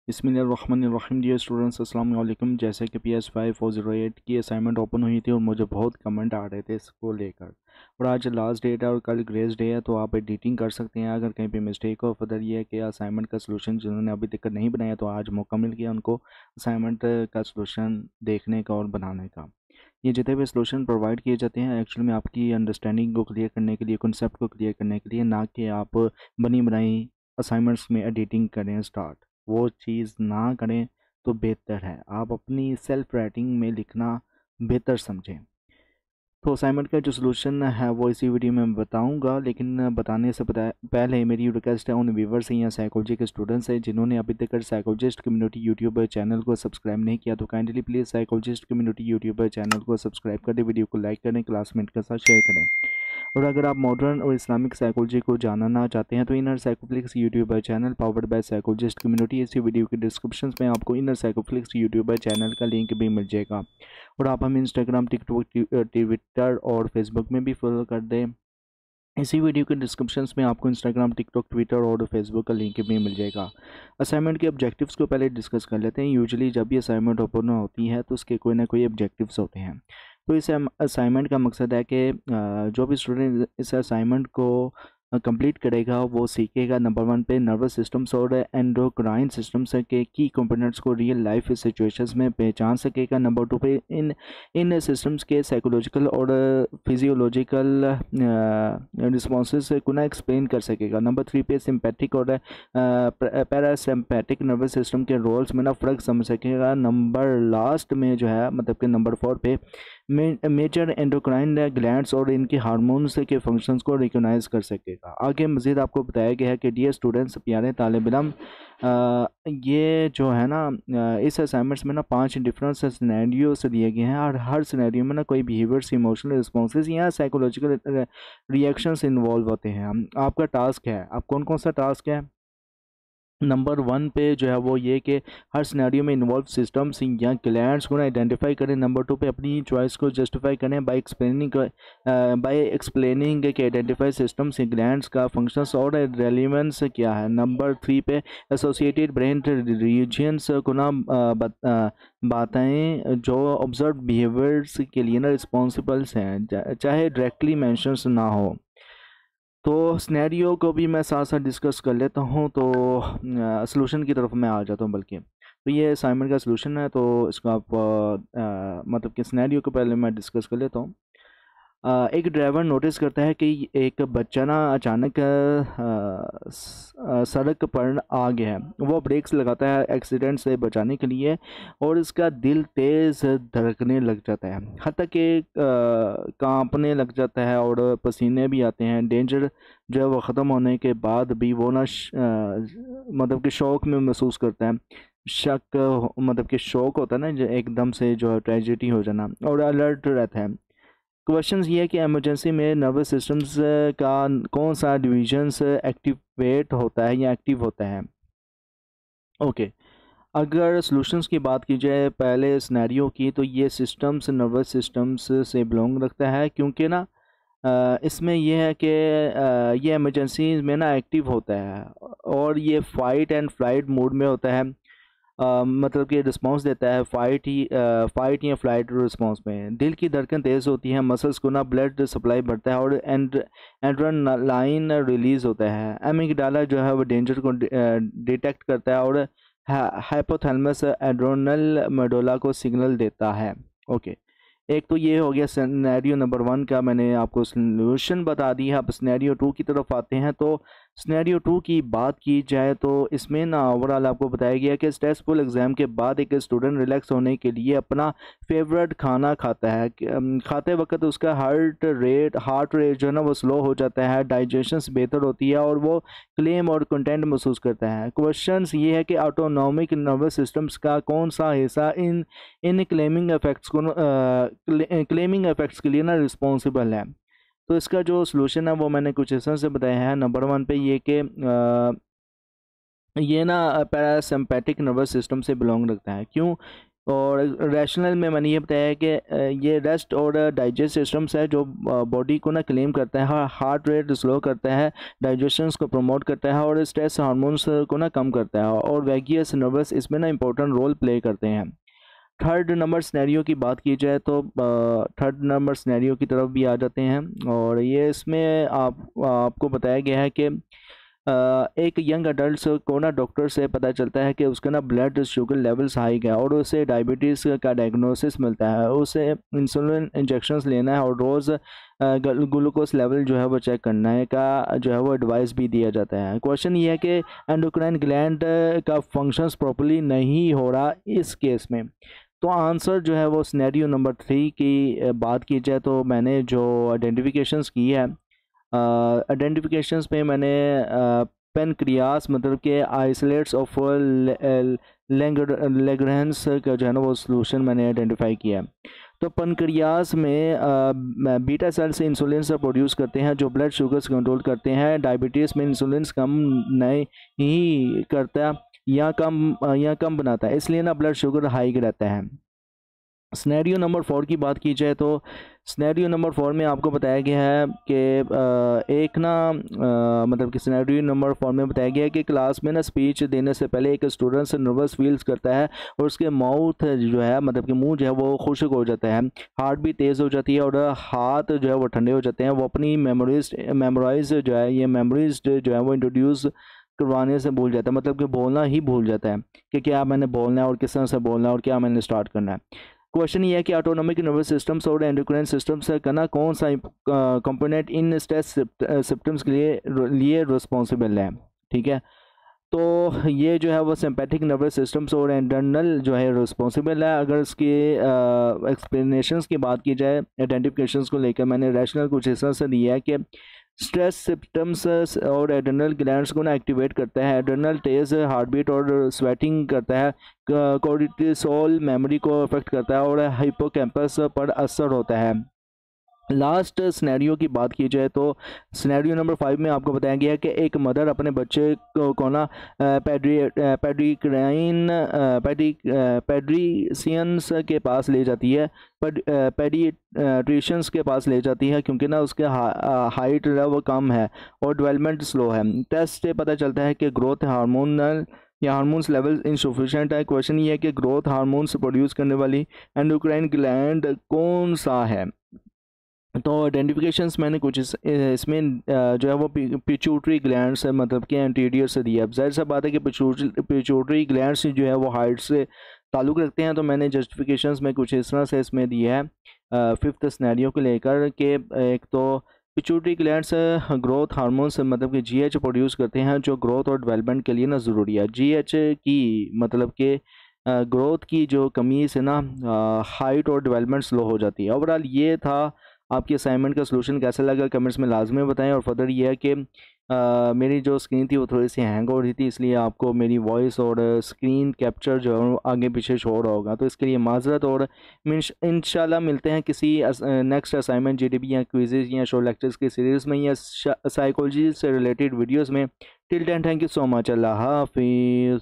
बिस्मिल्लाहिर्रहमानिर्रहीम। Dear students, अस्सलाम वालेकुम। जैसे कि PS5 408 की असाइनमेंट ओपन हुई थी और मुझे बहुत कमेंट आ रहे थे इसको लेकर, और आज लास्ट डेट है और कल ग्रेस डे है, तो आप एडिटिंग कर सकते हैं अगर कहीं पे मिस्टेक हो। फर्दर ये है कि असाइनमेंट का सलूशन जिन्होंने अभी तक नहीं बनाया तो आज मौका मिल गया उनको असाइनमेंट का सलूशन देखने का और बनाने का। ये जितने भी सलूशन प्रोवाइड किए जाते हैं एक्चुअली में आपकी अंडरस्टैंडिंग को क्लियर करने के लिए, कॉन्सेप्ट को क्लियर करने के लिए, ना कि आप बनी बनाई असाइनमेंट्स में एडिटिंग करें स्टार्ट। वो चीज़ ना करें तो बेहतर है। आप अपनी सेल्फ राइटिंग में लिखना बेहतर समझें। तो असाइनमेंट का जो सलूशन है वो इसी वीडियो में मैं बताऊंगा, लेकिन बताने से पहले मेरी रिक्वेस्ट है उन व्यूवर्स या साइकोलॉजी के स्टूडेंट्स हैं जिन्होंने अभी तक साइकोलॉजिस्ट कम्युनिटी यूट्यूब चैनल को सब्सक्राइब नहीं किया, तो kindly please psychologist community YouTube channel को सब्सक्राइब करें, वीडियो को लाइक करें, क्लासमेट के साथ शेयर करें। और अगर आप मॉडर्न और इस्लामिक साइकोलॉजी को जानना चाहते हैं तो inner Psychoflix youtuber channel powered by psychologist community, इसी वीडियो के डिस्क्रिप्शन में आपको इनर साइकोफ्लिक्स यूट्यूबर चैनल का लिंक भी मिल जाएगा। और आप हमें इंस्टाग्राम, टिकटॉक, ट्विटर और फेसबुक में भी फॉलो कर दें। इसी वीडियो के डिस्क्रिप्शंस में आपको इंस्टाग्राम, टिकटॉक, ट्विटर और फेसबुक का लिंक भी मिल जाएगा। असाइनमेंट के ऑब्जेक्टिव्स को पहले डिस्कस कर लेते हैं। यूजुअली जब भी असाइनमेंट ओपन होती है तो उसके कोई ना कोई ऑब्जेक्टिव्स होते हैं। तो इस असाइनमेंट का मकसद है कि जो भी स्टूडेंट इस असाइनमेंट को कंप्लीट करेगा वो सीखेगा नंबर 1 पे नर्वस सिस्टम्स और एंडोक्राइन सिस्टम्स के की कंपोनेंट्स को रियल लाइफ सिचुएशंस में पहचान सकेगा। नंबर 2 पे इन सिस्टम्स के साइकोलॉजिकल और फिजियोलॉजिकल रिस्पॉन्सेस को ना एक्सप्लेन कर सकेगा। नंबर 3 पे सिंपैथिक और पैरासिम्पैथिक नर्वस सिस्टम के रोल्स में ना फ़र्क समझ सकेगा। नंबर लास्ट में जो है मतलब कि नंबर 4 पे मेजर एंडोक्राइन ग्लैंड्स और इनके हार्मोन्स के फंक्शंस को रिकॉग्नाइज कर सकेगा। आगे मज़ीद आपको बताया गया है कि डियर स्टूडेंट्स, प्यारे तालिब इल्म, ये जो है ना इस असाइनमेंट्स में ना 5 डिफरेंट सिनेरियोस दिए गए हैं और हर सिनेरियो में ना कोई बिहेवियर्स, इमोशनल रिस्पॉन्सेज या साइकोलॉजिकल रिएक्शंस इन्वॉल्व होते हैं। आपका टास्क है, आप कौन कौन सा टास्क है, नंबर 1 पे जो है वो ये कि हर सिनेरियो में इन्वॉल्व सिस्टम्स या ग्लैंड्स को ना आइडेंटिफाई करें। नंबर 2 पे अपनी चॉइस को जस्टिफाई करें बाय एक्सप्लेनिंग कि आइडेंटिफाई सिस्टम्स या ग्लैंड्स का फंक्शंस और रेलिवेंस क्या है। नंबर 3 पे एसोसिएटेड ब्रेन रीजन्स को ना बताएं जो ऑब्जर्व बिहेवियर्स के लिए ना रिस्पॉन्सिबल्स हैं, चाहे डायरेक्टली मेंशंस ना हो। तो स्नैरियो को भी मैं साथ साथ डिस्कस कर लेता हूँ, तो सलूशन की तरफ मैं आ जाता हूँ। बल्कि तो ये असाइनमेंट का सलूशन है, तो इसको आप मतलब कि स्नैरियो को पहले मैं डिस्कस कर लेता हूँ। एक ड्राइवर नोटिस करता है कि एक बच्चा ना अचानक सड़क पर आ गया है। वो ब्रेक्स लगाता है एक्सीडेंट से बचाने के लिए और इसका दिल तेज़ धड़कने लग जाता है, हत्ता कि कांपने लग जाता है और पसीने भी आते हैं। डेंजर जो है वो ख़त्म होने के बाद भी वो ना मतलब कि शौक में महसूस करता है। मतलब कि शौक होता है ना, जो एकदम से जो है ट्रेजिडी हो जाना, और अलर्ट रहता है। क्वेश्चन ये है कि इमरजेंसी में नर्वस सिस्टम्स का कौन सा डिवीजन्स एक्टिवेट होता है या एक्टिव होता है। ओके, अगर सॉल्यूशंस की बात की जाए पहले सिनेरियो की, तो ये सिस्टम्स नर्वस सिस्टम्स से बिलोंग रखता है, क्योंकि ना इसमें यह है कि ये इमरजेंसी में ना एक्टिव होता है और ये फाइट एंड फ्लाइट मोड में होता है। मतलब कि रिस्पांस देता है फाइट या फ्लाइट रिस्पांस में। दिल की धड़कन तेज़ होती है, मसल्स को ना ब्लड सप्लाई बढ़ता है और एड्रेनालाइन रिलीज़ होता है। एमिगडाला जो है वो डेंजर को डिटेक्ट करता है और हाइपोथैलेमस एड्रेनल मेडुला को सिग्नल देता है। ओके, एक तो ये हो गया सिनेरियो नंबर 1 का, मैंने आपको सॉल्यूशन बता दी है। अब सिनेरियो 2 की तरफ आते हैं। तो सिनेरियो 2 की बात की जाए तो इसमें ना ओवरऑल आपको बताया गया कि स्ट्रेसफुल एग्ज़ाम के बाद एक स्टूडेंट रिलैक्स होने के लिए अपना फेवरेट खाना खाता है। खाते वक्त उसका हार्ट रेट जो है ना वो स्लो हो जाता है, डाइजेशन बेहतर होती है और वो क्लेम और कंटेंट महसूस करता है। क्वेश्चंस ये है कि ऑटोनॉमिक नर्वस सिस्टम्स का कौन सा हिस्सा इन क्लेमिंग इफेक्ट्स के लिए ना रिस्पॉन्सिबल है। तो इसका जो सलूशन है वो मैंने कुछ इस तरह से बताया है। नंबर 1 पे ये कि ये ना पैरासिम्पैथिक नर्वस सिस्टम से बिलोंग रखता है। क्यों? और रैशनल में मैंने ये बताया कि ये रेस्ट और डाइजेस्ट सिस्टम्स है जो बॉडी को ना क्लेम करता है, हार्ट रेट स्लो करता है, डाइजेशन को प्रमोट करता है और स्ट्रेस हार्मोन्स को ना कम करता है, और वैगियस नर्वस इसमें ना इम्पोर्टेंट रोल प्ले करते हैं। थर्ड नंबर स्नैरियो की बात की जाए तो थर्ड नंबर स्नैरियो की तरफ भी आ जाते हैं, और ये इसमें आपको बताया गया है कि एक यंग अडल्ट को ना डॉक्टर से पता चलता है कि उसका ना ब्लड शुगर लेवल्स हाई है और उसे डायबिटीज़ का डायग्नोसिस मिलता है। उसे इंसुलिन इंजेक्शंस लेना है और रोज़ ग्लूकोज लेवल जो है वो चेक करना है का जो है वो एडवाइस भी दिया जाता है। क्वेश्चन ये है कि एंडोक्राइन ग्लैंड का फंक्शंस प्रॉपर्ली नहीं हो रहा इस केस में। तो आंसर जो है वो सिनेरियो नंबर 3 की बात की जाए तो मैंने जो आइडेंटिफिकेशंस की है, आइडेंटिफिकेशंस में मैंने पेनक्रियास मतलब कि आइसोलेट्स ऑफ लेग्रेंस का जो है ना वो सोल्यूशन मैंने आइडेंटिफाई किया है। तो पेनक्रियास में बीटा सेल से इंसुलिन से प्रोड्यूस करते हैं जो ब्लड शुगर्स कंट्रोल करते हैं। डायबिटीज़ में इंसुलिन कम नहीं करता या कम बनाता है, इसलिए ना ब्लड शुगर हाई रहता है। स्नैरियो नंबर 4 की बात की जाए तो स्नैरियो नंबर 4 में आपको बताया गया है कि एक ना मतलब कि स्नैरियो नंबर 4 में बताया गया है कि क्लास में ना स्पीच देने से पहले एक स्टूडेंट से नर्वस फील्स करता है और उसके माउथ जो है मतलब कि मुंह जो है वो खुश्क हो जाता है, हार्ट भी तेज़ हो जाती है और हाथ जो है वो ठंडे हो जाते हैं। वो अपनी मेमोराइज जो है ये मेमोरीज जो है वो इंट्रोड्यूस करवाने से भूल जाता है, मतलब कि बोलना ही भूल जाता है कि क्या मैंने बोलना है और किस तरह से बोलना है और क्या मैंने स्टार्ट करना है। क्वेश्चन ये है कि ऑटोनॉमिक नर्वस सिस्टम्स और एंडोक्राइन सिस्टम्स का ना कौन सा कंपोनेंट इन स्ट्रेस सिम्टम्स के लिए रिस्पॉन्सिबल है। ठीक है, तो ये जो है वो सिंपैथिक नर्वस सिस्टम्स और एंटरनल जो है रिस्पॉन्सिबल है। अगर इसके एक्सप्लेनेशंस की बात की जाए आइडेंटिफिकेशंस को लेकर, मैंने रैशनल कुछ इस तरह से दिया है कि स्ट्रेस सिम्टम्स और एड्रेनल ग्लैंड्स को ना एक्टिवेट करता है, एड्रेनल तेज हार्ट बीट और स्वेटिंग करता है, कोर्टिसोल मेमोरी को अफेक्ट करता है और हिप्पोकैम्पस पर असर होता है। लास्ट सिनेरियो की बात की जाए तो सिनेरियो नंबर 5 में आपको बताया गया है कि एक मदर अपने बच्चे को ना पेडिट्रिशियंस के पास ले जाती है, पेडिट्रिशियंस के पास ले जाती है क्योंकि ना उसके हाइट वो कम है और डेवलपमेंट स्लो है। टेस्ट से पता चलता है कि ग्रोथ हार्मोन्स लेवल इनसफिशिएंट है। क्वेश्चन ये है कि ग्रोथ हार्मोन्स प्रोड्यूस करने वाली एंडोक्राइन ग्लैंड कौन सा है। तो आइडेंटिफिकेशंस मैंने कुछ इसमें जो है वो पिट्यूटरी ग्लैंड्स है मतलब कि एंटीरियर से दिया। अब जाहिर सा बात है कि पिट्यूटरी ग्लैंड्स जो है वो हार्ट से ताल्लुक़ रखते हैं, तो मैंने जस्टिफिकेशंस में कुछ इस तरह से इसमें दिया है फिफ्थ सिनेरियो को लेकर कि एक तो पिट्यूटरी ग्लैंड्स ग्रोथ हार्मोन्स मतलब कि जीएच प्रोड्यूस करते हैं जो ग्रोथ और डेवलपमेंट के लिए ना ज़रूरी है। जीएच की मतलब कि ग्रोथ की जो कमी से ना हाइट और डेवलपमेंट स्लो हो जाती है। ओवरऑल ये था आपकी असाइनमेंट का सलूशन। कैसा लगा कमेंट्स में लाजमी बताएं। और फर्दर ये है कि मेरी जो स्क्रीन थी वो थोड़ी सी हैंग हो रही थी, इसलिए आपको मेरी वॉइस और स्क्रीन कैप्चर जो है आगे पीछे शो रहा होगा, तो इसके लिए माजरत। और इंशाल्लाह मिलते हैं किसी नेक्स्ट असाइनमेंट जीडीपी या क्विज़ेस या शो लेक्चर्स की सीरीज़ में या साइकोलॉजी से रिलेटेड वीडियोज़ में। Till then thank you so much. अल्लाह हाफिज़।